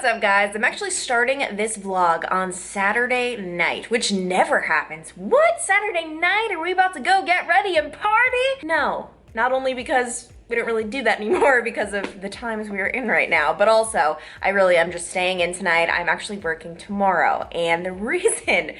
What's up, guys? I'm actually starting this vlog on Saturday night, which never happens. What? Saturday night? Are we about to go get ready and party? No, not only because we don't really do that anymore because of the times we are in right now, but also I really am just staying in tonight. I'm actually working tomorrow, and the reason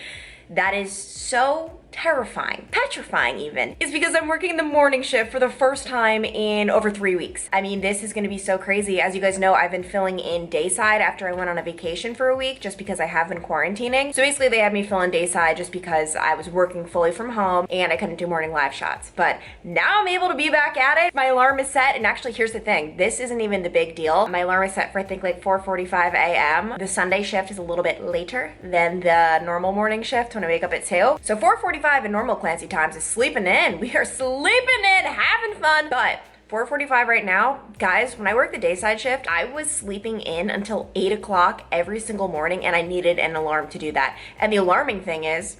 that is so terrifying, petrifying even, is because I'm working the morning shift for the first time in over 3 weeks. I mean, this is gonna be so crazy. As you guys know, I've been filling in dayside after I went on a vacation for a week just because I have been quarantining. So basically they had me fill in dayside just because I was working fully from home and I couldn't do morning live shots. But now I'm able to be back at it. My alarm is set, and actually here's the thing, this isn't even the big deal. My alarm is set for I think like 4:45 a.m. The Sunday shift is a little bit later than the normal morning shift when I wake up at 2. So 4:45 in normal Clancy times is sleeping in. We are sleeping in, having fun. But 4:45 right now, guys, when I worked the dayside shift, I was sleeping in until 8 o'clock every single morning, and I needed an alarm to do that. And the alarming thing is,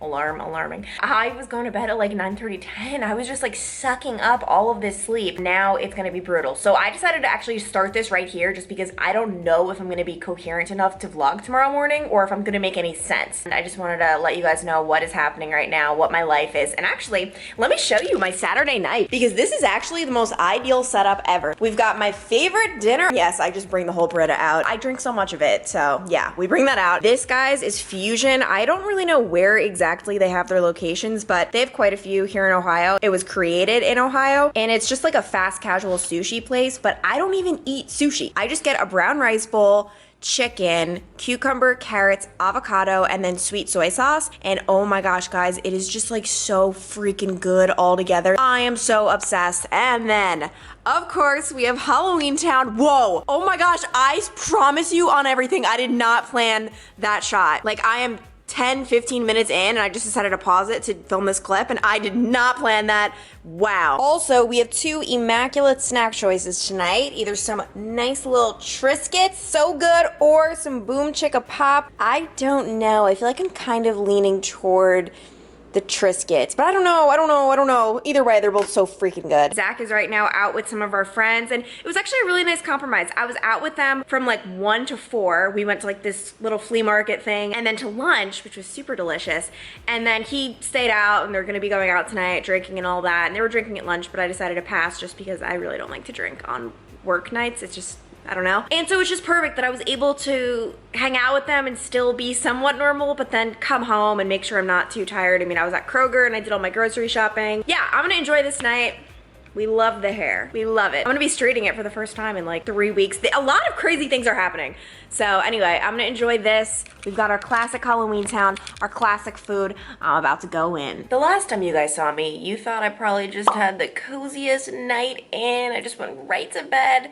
alarming. I was going to bed at like 9:30, 10. I was just like sucking up all of this sleep. Now it's gonna be brutal. So I decided to actually start this right here just because I don't know if I'm gonna be coherent enough to vlog tomorrow morning or if I'm gonna make any sense. And I just wanted to let you guys know what is happening right now, what my life is. And actually, let me show you my Saturday night because this is actually the most ideal setup ever. We've got my favorite dinner. Yes, I just bring the whole Brita out. I drink so much of it, so yeah, we bring that out. This, guys, is Fusion. I don't really know where exactly they have their locations, but they have quite a few here in Ohio. It was created in Ohio, and it's just like a fast casual sushi place, but I don't even eat sushi. I just get a brown rice bowl, chicken, cucumber, carrots, avocado, and then sweet soy sauce. And oh my gosh, guys, it is just like so freaking good all together. I am so obsessed. And then, of course, we have Halloween Town. Whoa, oh my gosh, I promise you on everything, I did not plan that shot. Like, I am 10-15 minutes in and I just decided to pause it to film this clip, and I did not plan that. Wow. Also, we have two immaculate snack choices tonight. Either some nice little Triscuits, so good, or some Boom Chicka Pop. I don't know. I feel like I'm kind of leaning toward the Triscuits, but I don't know. Either way, they're both so freaking good. Zach is right now out with some of our friends, and it was actually a really nice compromise. I was out with them from like 1 to 4. We went to like this little flea market thing, and then to lunch, which was super delicious. And then he stayed out, and they're gonna be going out tonight, drinking and all that. And they were drinking at lunch, but I decided to pass just because I really don't like to drink on work nights. It's just, I don't know. And so it's just perfect that I was able to hang out with them and still be somewhat normal, but then come home and make sure I'm not too tired. I mean, I was at Kroger and I did all my grocery shopping. Yeah, I'm gonna enjoy this night. We love the hair. We love it. I'm gonna be straightening it for the first time in like 3 weeks. A lot of crazy things are happening. So anyway, I'm gonna enjoy this. We've got our classic Halloween Town, our classic food. I'm about to go in. The last time you guys saw me, you thought I probably just had the coziest night in. I just went right to bed.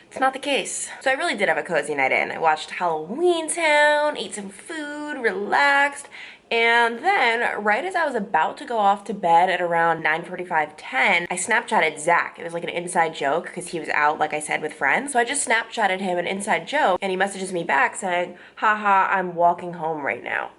It's not the case. So I really did have a cozy night in. I watched Halloween Town, ate some food, relaxed, and then right as I was about to go off to bed at around 9:45, 10, I Snapchatted Zach. It was like an inside joke because he was out, like I said, with friends. So I just Snapchatted him an inside joke, and he messages me back saying, haha, I'm walking home right now.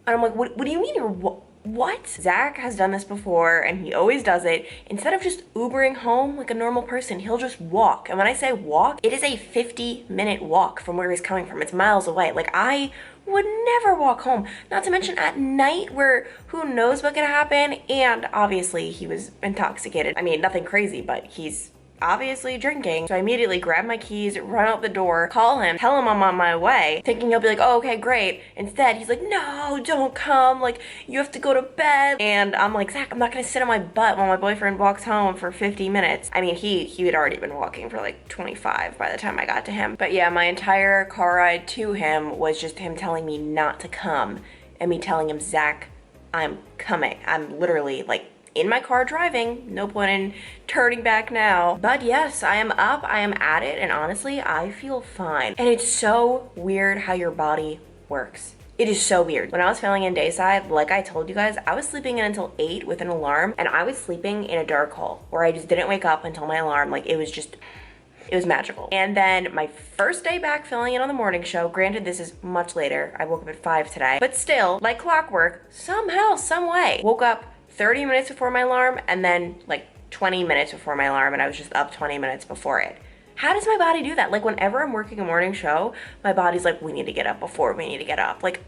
And I'm like, what do you mean you're what? Zach has done this before, and he always does it. Instead of just Ubering home like a normal person, he'll just walk. And when I say walk, it is a 50-minute walk from where he's coming from. It's miles away. Like, I would never walk home. Not to mention at night where who knows what could happen. And obviously he was intoxicated. I mean, nothing crazy, but he's obviously drinking. So I immediately grab my keys, run out the door, call him, tell him I'm on my way, thinking he'll be like, oh, okay, great. Instead, he's like, no, don't come. Like, you have to go to bed. And I'm like, Zach, I'm not gonna sit on my butt while my boyfriend walks home for 50 minutes. I mean, he had already been walking for like 25 by the time I got to him. But yeah, my entire car ride to him was just him telling me not to come and me telling him, Zach, I'm coming. I'm literally like in my car driving, no point in turning back now. But yes, I am up, I am at it, and honestly, I feel fine. And it's so weird how your body works. It is so weird. When I was filling in dayside, like I told you guys, I was sleeping in until 8 with an alarm, and I was sleeping in a dark hole where I just didn't wake up until my alarm. Like, it was magical. And then my first day back filling in on the morning show, granted this is much later, I woke up at 5 today, but still, like clockwork, somehow, some way, woke up 30 minutes before my alarm and then like 20 minutes before my alarm, and I was just up 20 minutes before it. How does my body do that? Like whenever I'm working a morning show, my body's like, we need to get up before we need to get up. Like,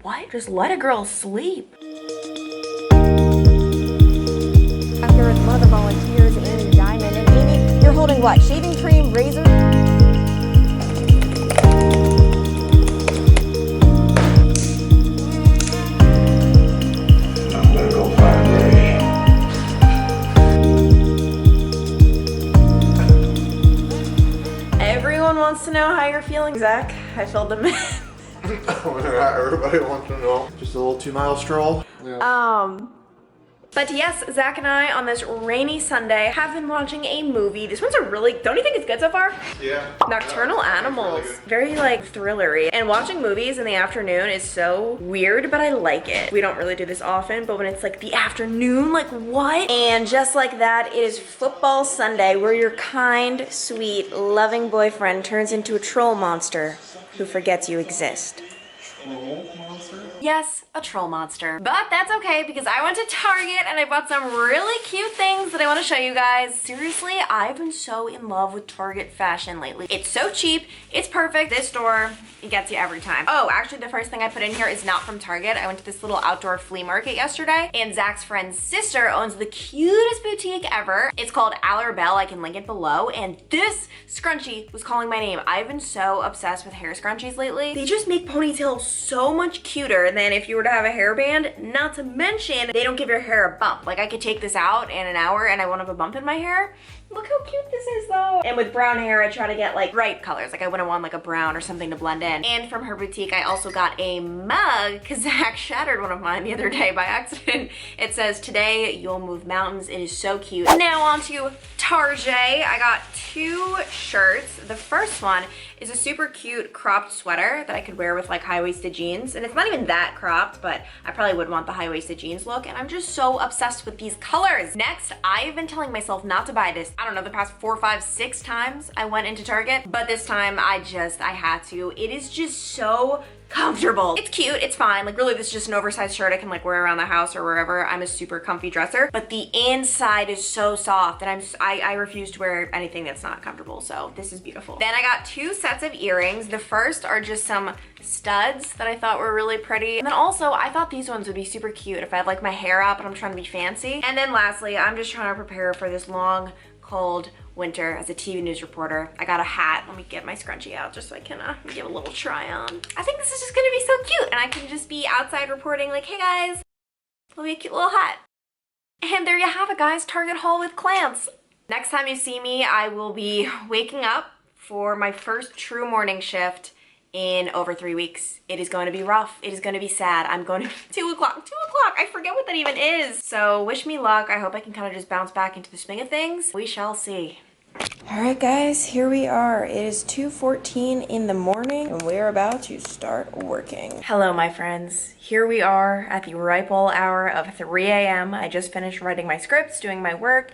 what? Just let a girl sleep. After one of the volunteers, Amy Diamond. And Amy, you're holding what? Shaving cream, razor? Everyone wants to know how you're feeling, Zach. I filled them in. Everybody wants to know. Just a little 2 mile stroll. Yeah. But yes, Zach and I on this rainy Sunday have been watching a movie. This one's a really, don't you think it's good so far? Yeah. Nocturnal Yeah, Animals. really Very like thrillery. And watching movies in the afternoon is so weird, but I like it. We don't really do this often, but when it's like the afternoon, like what? And just like that, it is football Sunday where your kind, sweet, loving boyfriend turns into a troll monster who forgets you exist. Yes, a troll monster. But that's okay because I went to Target and I bought some really cute things that I want to show you guys. Seriously, I've been so in love with Target fashion lately. It's so cheap, it's perfect. This store, it gets you every time. Oh, actually the first thing I put in here is not from Target. I went to this little outdoor flea market yesterday and Zach's friend's sister owns the cutest boutique ever. It's called Aller Bell. I can link it below. And this scrunchie was calling my name. I've been so obsessed with hair scrunchies lately. They just make ponytails so much cuter than if you were to have a hairband, not to mention they don't give your hair a bump. Like I could take this out in an hour and I won't have a bump in my hair. Look how cute this is though. And with brown hair, I try to get like bright colors. Like I wouldn't want like a brown or something to blend in. And from her boutique, I also got a mug because Zach shattered one of mine the other day by accident. It says, "Today you'll move mountains." It is so cute. Now on to Target. I got 2 shirts. The first one is a super cute cropped sweater that I could wear with like high-waisted jeans. And it's not even that cropped, but I probably would want the high-waisted jeans look. And I'm just so obsessed with these colors. Next, I've been telling myself not to buy this. I don't know, the past 4, 5, 6 times I went into Target, but this time I had to. It is just so comfortable. It's cute, it's fine. Like really this is just an oversized shirt I can like wear around the house or wherever. I'm a super comfy dresser, but the inside is so soft and I refuse to wear anything that's not comfortable. So this is beautiful. Then I got 2 sets of earrings. The first are just some studs that I thought were really pretty. And then also I thought these ones would be super cute if I had like my hair up and I'm trying to be fancy. And then lastly, I'm just trying to prepare for this long, cold winter as a TV news reporter. I got a hat. Let me get my scrunchie out just so I can give a little try on. I think this is just gonna be so cute and I can just be outside reporting like, hey guys, it'll be a cute little hat. And there you have it guys, Target haul with Clance. Next time you see me, I will be waking up for my first true morning shift in over 3 weeks. It is going to be rough. It is going to be sad. I'm going to 2 o'clock. I forget what that even is. So wish me luck. I hope I can kind of just bounce back into the swing of things. We shall see. All right, guys, here we are. It is 2:14 in the morning and we're about to start working. Hello, my friends. Here we are at the ripe old hour of 3 a.m. I just finished writing my scripts, doing my work.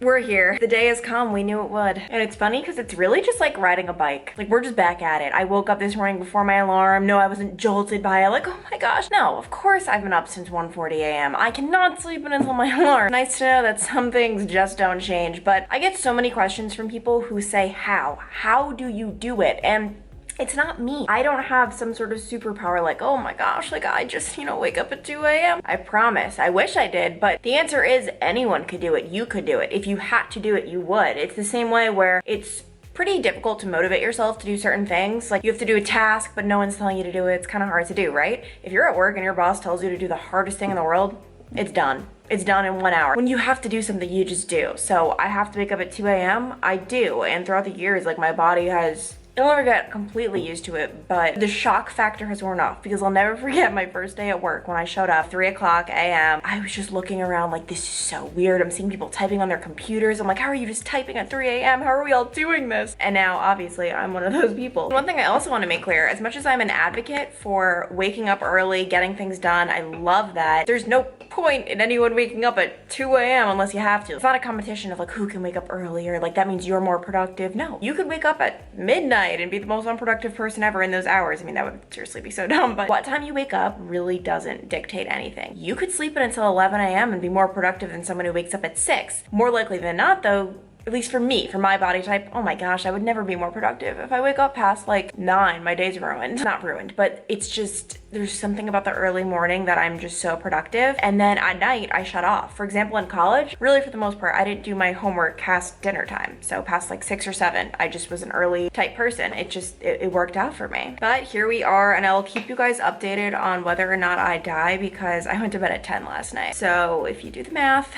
We're here. The day has come. We knew it would. And it's funny because it's really just like riding a bike. Like we're just back at it. I woke up this morning before my alarm. No, I wasn't jolted by it. Like, oh my gosh. No, of course I've been up since 1:40 a.m. I cannot sleep until my alarm. Nice to know that some things just don't change. But I get so many questions from people who say, how? How do you do it? And it's not me. I don't have some sort of superpower like, oh my gosh, like I just, wake up at 2 a.m. I promise. I wish I did, but the answer is anyone could do it. You could do it. If you had to do it, you would. It's the same way where it's pretty difficult to motivate yourself to do certain things. Like you have to do a task, but no one's telling you to do it. It's kind of hard to do, right? If you're at work and your boss tells you to do the hardest thing in the world, it's done. It's done in 1 hour. When you have to do something, you just do. So I have to wake up at 2 a.m. I do. And throughout the years, like my body has, I'll never get completely used to it, but the shock factor has worn off because I'll never forget my first day at work when I showed up 3 o'clock a.m. I was just looking around like, this is so weird. I'm seeing people typing on their computers. I'm like, how are you just typing at 3 a.m.? How are we all doing this? And now obviously I'm one of those people. One thing I also want to make clear, as much as I'm an advocate for waking up early, getting things done, I love that. There's no point in anyone waking up at 2 a.m. unless you have to. It's not a competition of like who can wake up earlier, like that means you're more productive. No, you could wake up at midnight and be the most unproductive person ever in those hours. I mean, that would seriously be so dumb, but what time you wake up really doesn't dictate anything. You could sleep in until 11 a.m. and be more productive than someone who wakes up at 6. More likely than not though, at least for me, for my body type, oh my gosh, I would never be more productive. If I wake up past like 9, my day's ruined. Not ruined, but it's just, there's something about the early morning that I'm just so productive. And then at night, I shut off. For example, in college, really for the most part, I didn't do my homework past dinner time. So past like 6 or 7, I just was an early type person. It worked out for me. But here we are, and I'll keep you guys updated on whether or not I die because I went to bed at 10 last night. So if you do the math,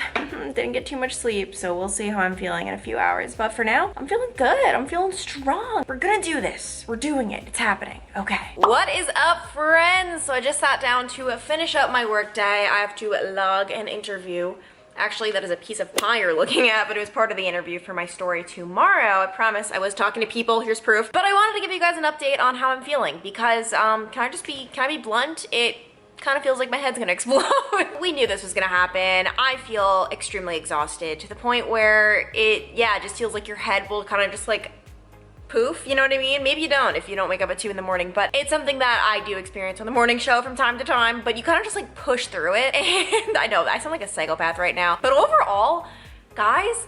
didn't get too much sleep. So we'll see how I'm feeling in a few hours. But for now, I'm feeling good. I'm feeling strong. We're gonna do this. We're doing it. It's happening. Okay. What is up, friends? So I just sat down to finish up my work day. I have to log an interview. Actually, that is a piece of pie you're looking at, but it was part of the interview for my story tomorrow. I promise I was talking to people. Here's proof. But I wanted to give you guys an update on how I'm feeling because, can I be blunt? It kind of feels like my head's gonna explode. We knew this was gonna happen. I feel extremely exhausted to the point where it just feels like your head will kind of just like poof, you know what I mean? Maybe you don't if you don't wake up at 2 in the morning, but it's something that I do experience on the morning show from time to time, but you kind of just like push through it. And I know I sound like a psychopath right now, but overall, guys,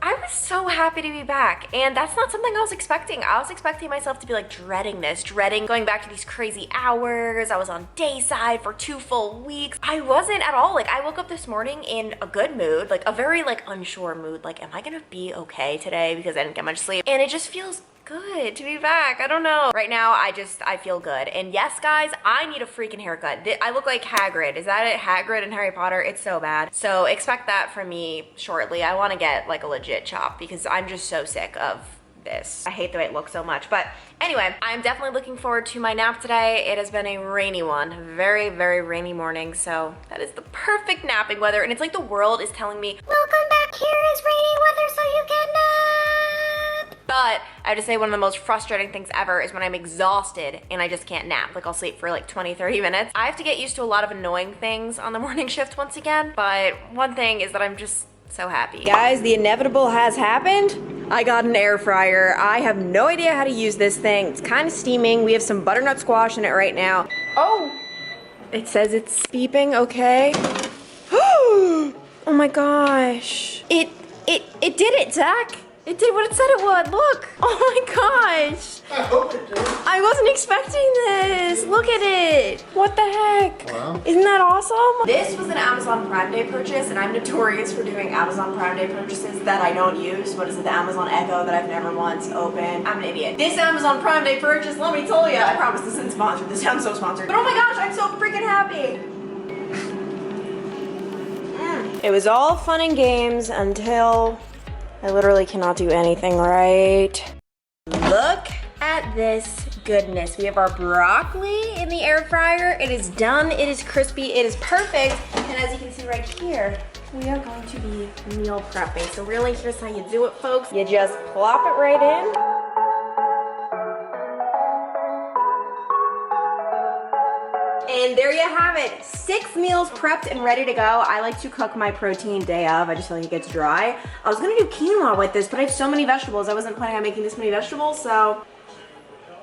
I was so happy to be back, and that's not something I was expecting. I was expecting myself to be like dreading this, dreading going back to these crazy hours. I was on dayside for 2 full weeks. I wasn't at all. Like, I woke up this morning in a good mood, like a very like unsure mood. Like, am I gonna be okay today because I didn't get much sleep? And it just feels good to be back. I don't know. Right now, I feel good. And yes, guys, I need a freaking haircut. I look like Hagrid. Is that it? Hagrid in Harry Potter? It's so bad. So expect that from me shortly. I want to get like a legit chop because I'm just so sick of this. I hate the way it looks so much. But anyway, I'm definitely looking forward to my nap today. It has been a rainy one. Very, very rainy morning. So that is the perfect napping weather. And it's like the world is telling me, welcome back, here is rainy weather so you can nap. But I have to say one of the most frustrating things ever is when I'm exhausted and I just can't nap. Like I'll sleep for like 20, 30 minutes. I have to get used to a lot of annoying things on the morning shift once again. But one thing is that I'm just so happy. Guys, the inevitable has happened. I got an air fryer. I have no idea how to use this thing. It's kind of steaming. We have some butternut squash in it right now. Oh, it says it's beeping, okay. Oh my gosh. It did it, Zach. It did what it said it would. Look. Oh my gosh. I hope it did. I wasn't expecting this. Look at it. What the heck? Wow. Isn't that awesome? This was an Amazon Prime Day purchase, and I'm notorious for doing Amazon Prime Day purchases that I don't use. What is it? The Amazon Echo that I've never once opened. I'm an idiot. This Amazon Prime Day purchase, let me tell you, I promise this isn't sponsored. This sounds so sponsored. But oh my gosh, I'm so freaking happy. It was all fun and games until I literally cannot do anything right. Look at this goodness. We have our broccoli in the air fryer. It is done, it is crispy, it is perfect. And as you can see right here, we are going to be meal prepping. So really, here's how you do it, folks. You just plop it right in. And there you have it. 6 meals prepped and ready to go. I like to cook my protein day of. I just feel like it gets dry. I was gonna do quinoa with this, but I have so many vegetables. I wasn't planning on making this many vegetables, so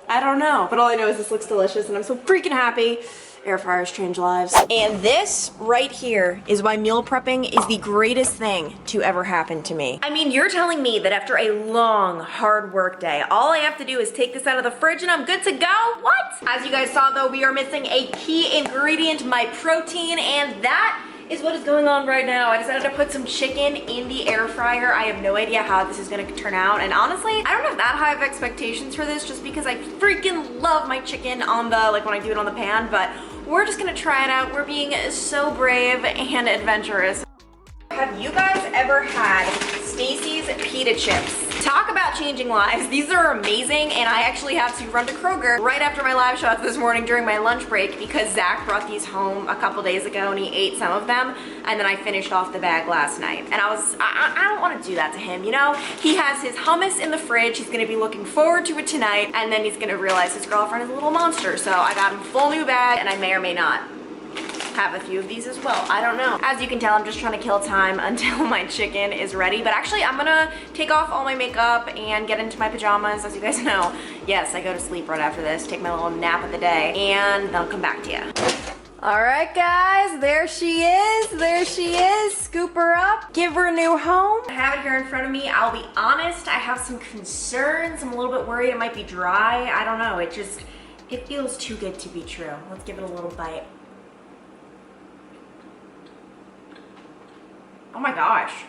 I don't know. But all I know is this looks delicious and I'm so freaking happy. Air fryers change lives. And this right here is why meal prepping is the greatest thing to ever happen to me. I mean, you're telling me that after a long, hard work day, all I have to do is take this out of the fridge and I'm good to go? What? As you guys saw though, we are missing a key ingredient, my protein, and that is what is going on right now. I decided to put some chicken in the air fryer. I have no idea how this is gonna turn out. And honestly, I don't have that high of expectations for this just because I freaking love my chicken on the, like when I do it on the pan, but we're just gonna try it out. We're being so brave and adventurous. Have you guys ever had Stacy's pita chips? Talk about changing lives. These are amazing, and I actually have to run to Kroger right after my live shots this morning during my lunch break because Zach brought these home a couple days ago and he ate some of them, and then I finished off the bag last night. And I don't want to do that to him, you know? He has his hummus in the fridge. He's gonna be looking forward to it tonight, and then he's gonna realize his girlfriend is a little monster. So I got him a full new bag, and I may or may not have a few of these as well. I don't know. As you can tell, I'm just trying to kill time until my chicken is ready. But actually, I'm gonna take off all my makeup and get into my pajamas. As you guys know, yes, I go to sleep right after this, take my little nap of the day, and then I'll come back to you. All right, guys, there she is. There she is. Scoop her up, give her a new home. I have it here in front of me. I'll be honest, I have some concerns. I'm a little bit worried it might be dry. I don't know, it feels too good to be true. Let's give it a little bite. Oh my gosh.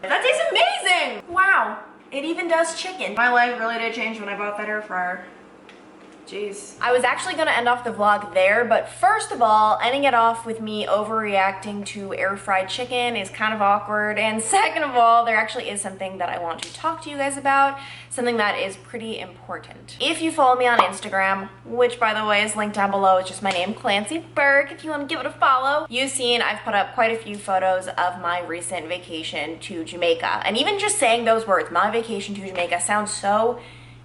That tastes amazing! Wow, it even does chicken. My life really did change when I bought that air fryer. Jeez. I was actually gonna end off the vlog there, but first of all, ending it off with me overreacting to air fried chicken is kind of awkward. And second of all, there actually is something that I want to talk to you guys about, something that is pretty important. If you follow me on Instagram, which by the way is linked down below, it's just my name, Clancy Burke, if you want to give it a follow, you've seen I've put up quite a few photos of my recent vacation to Jamaica. And even just saying those words, my vacation to Jamaica, sounds so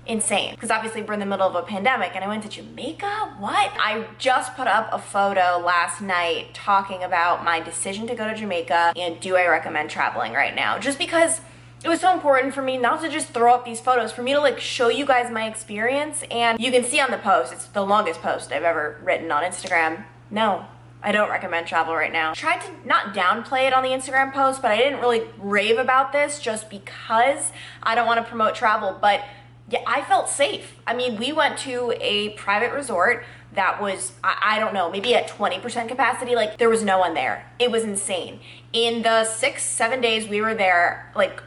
insane because obviously we're in the middle of a pandemic and I went to Jamaica? What? I just put up a photo last night talking about my decision to go to Jamaica and do I recommend traveling right now, just because it was so important for me not to just throw up these photos, for me to like show you guys my experience. And you can see on the post, it's the longest post I've ever written on Instagram. No, I don't recommend travel right now. Tried to not downplay it on the Instagram post, but I didn't really rave about this just because I don't want to promote travel. But yeah, I felt safe. I mean, we went to a private resort that was, I don't know, maybe at 20% capacity. Like, there was no one there. It was insane. In the 6-7 days we were there, like,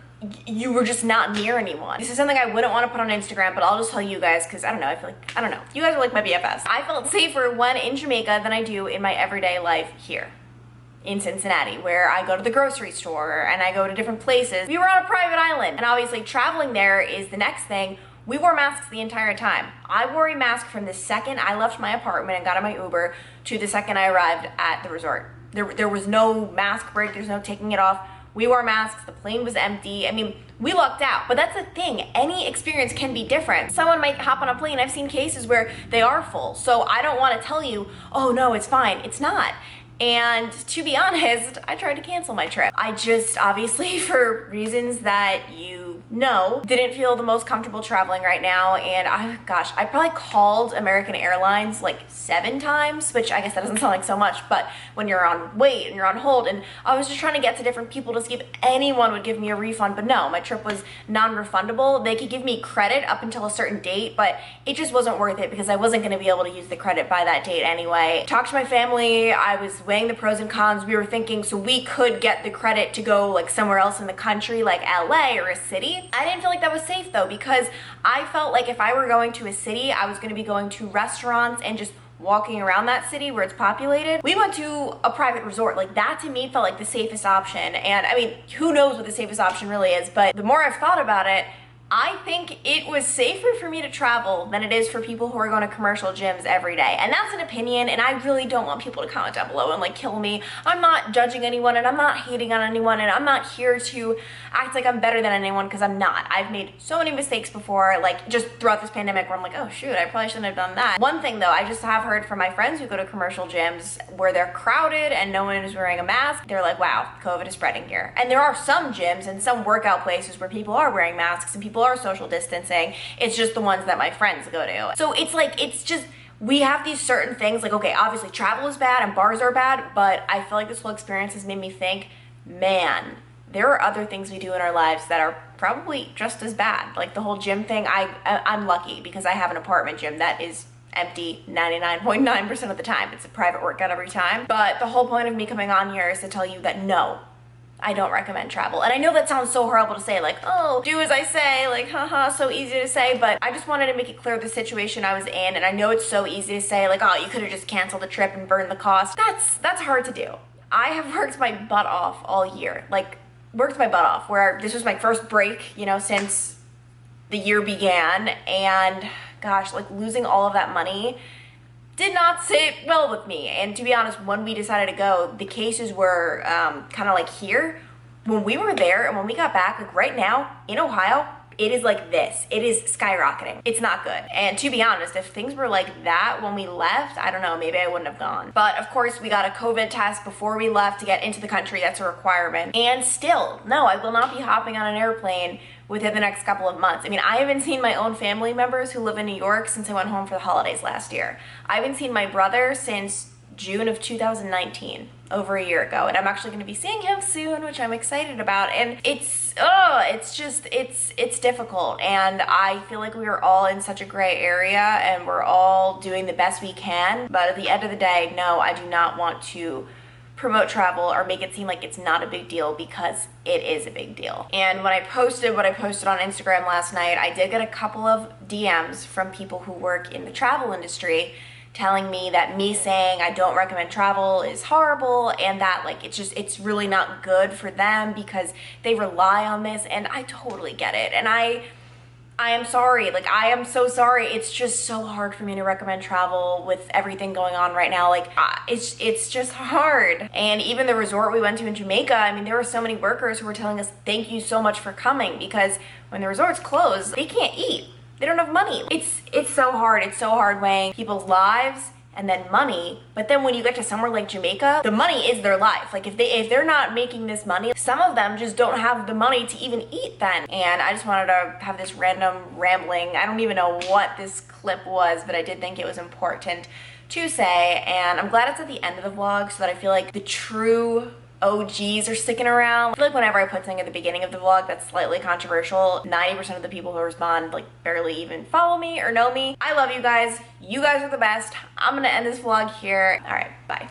you were just not near anyone. This is something I wouldn't want to put on Instagram, but I'll just tell you guys because I don't know, I feel like, I don't know. You guys are like my BFFs. I felt safer when in Jamaica than I do in my everyday life here in Cincinnati, where I go to the grocery store and I go to different places. We were on a private island, and obviously traveling there is the next thing. We wore masks the entire time. I wore a mask from the second I left my apartment and got in my Uber to the second I arrived at the resort. There was no mask break, there's no taking it off. We wore masks, the plane was empty. I mean, we lucked out, but that's the thing. Any experience can be different. Someone might hop on a plane. I've seen cases where they are full. So I don't want to tell you, oh no, it's fine. It's not. And to be honest, I tried to cancel my trip. I just, obviously for reasons that you know, didn't feel the most comfortable traveling right now. And I probably called American Airlines like 7 times, which I guess that doesn't sound like so much, but when you're on wait and you're on hold, and I was just trying to get to different people to see if anyone would give me a refund, but no, my trip was non-refundable. They could give me credit up until a certain date, but it just wasn't worth it because I wasn't gonna be able to use the credit by that date anyway. Talked to my family, I was weighing the pros and cons. We were thinking, so we could get the credit to go like somewhere else in the country, like LA or a city. I didn't feel like that was safe though, because I felt like if I were going to a city, I was gonna be going to restaurants and just walking around that city where it's populated. We went to a private resort. Like, that to me felt like the safest option. And I mean, who knows what the safest option really is, but the more I've thought about it, I think it was safer for me to travel than it is for people who are going to commercial gyms every day. And that's an opinion, and I really don't want people to comment down below and like kill me. I'm not judging anyone, and I'm not hating on anyone, and I'm not here to act like I'm better than anyone, because I'm not. I've made so many mistakes before, like just throughout this pandemic, where I'm like, oh shoot, I probably shouldn't have done that. One thing though, I just have heard from my friends who go to commercial gyms where they're crowded and no one is wearing a mask. They're like, wow, COVID is spreading here. And there are some gyms and some workout places where people are wearing masks and people are social distancing. It's just the ones that my friends go to. So it's like, it's just, we have these certain things, like, okay, obviously travel is bad and bars are bad, but I feel like this whole experience has made me think, man, there are other things we do in our lives that are probably just as bad. Like the whole gym thing, I'm lucky because I have an apartment gym that is empty 99.9% of the time. It's a private workout every time. But the whole point of me coming on here is to tell you that no, I don't recommend travel. And I know that sounds so horrible to say, like, oh, do as I say, like, haha, so easy to say, but I just wanted to make it clear the situation I was in. And I know it's so easy to say, like, oh, you could have just canceled the trip and burned the cost. That's hard to do. I have worked my butt off all year, like worked my butt off, where this was my first break, you know, since the year began. And gosh, like losing all of that money did not sit well with me. And to be honest, when we decided to go, the cases were kind of like here. When we were there and when we got back, like right now in Ohio, it is like this. It is skyrocketing. It's not good. And to be honest, if things were like that when we left, I don't know, maybe I wouldn't have gone. But of course, we got a COVID test before we left to get into the country. That's a requirement. And still, no, I will not be hopping on an airplane within the next couple of months. I mean, I haven't seen my own family members who live in New York since I went home for the holidays last year. I haven't seen my brother since June of 2019, over a year ago, and I'm actually going to be seeing him soon, which I'm excited about. And it's difficult, and I feel like we are all in such a gray area and we're all doing the best we can, but at the end of the day, no, I do not want to promote travel or make it seem like it's not a big deal, because it is a big deal. And when I posted what I posted on Instagram last night, I did get a couple of DMs from people who work in the travel industry telling me that me saying I don't recommend travel is horrible, and that like it's really not good for them because they rely on this. And I totally get it, and I am sorry, like I am so sorry. It's just so hard for me to recommend travel with everything going on right now. Like it's just hard. And even the resort we went to in Jamaica, I mean, there were so many workers who were telling us thank you so much for coming, because when the resort's closed, they can't eat. They don't have money. It's so hard. It's so hard weighing people's lives and then money. But then when you get to somewhere like Jamaica, the money is their life. Like if they're not making this money, some of them just don't have the money to even eat then. And I just wanted to have this random rambling. I don't even know what this clip was, but I did think it was important to say. And I'm glad it's at the end of the vlog so that I feel like the true OGs are sticking around. I feel like whenever I put something at the beginning of the vlog that's slightly controversial, 90% of the people who respond like barely even follow me or know me. I love you guys. You guys are the best. I'm gonna end this vlog here. All right, bye.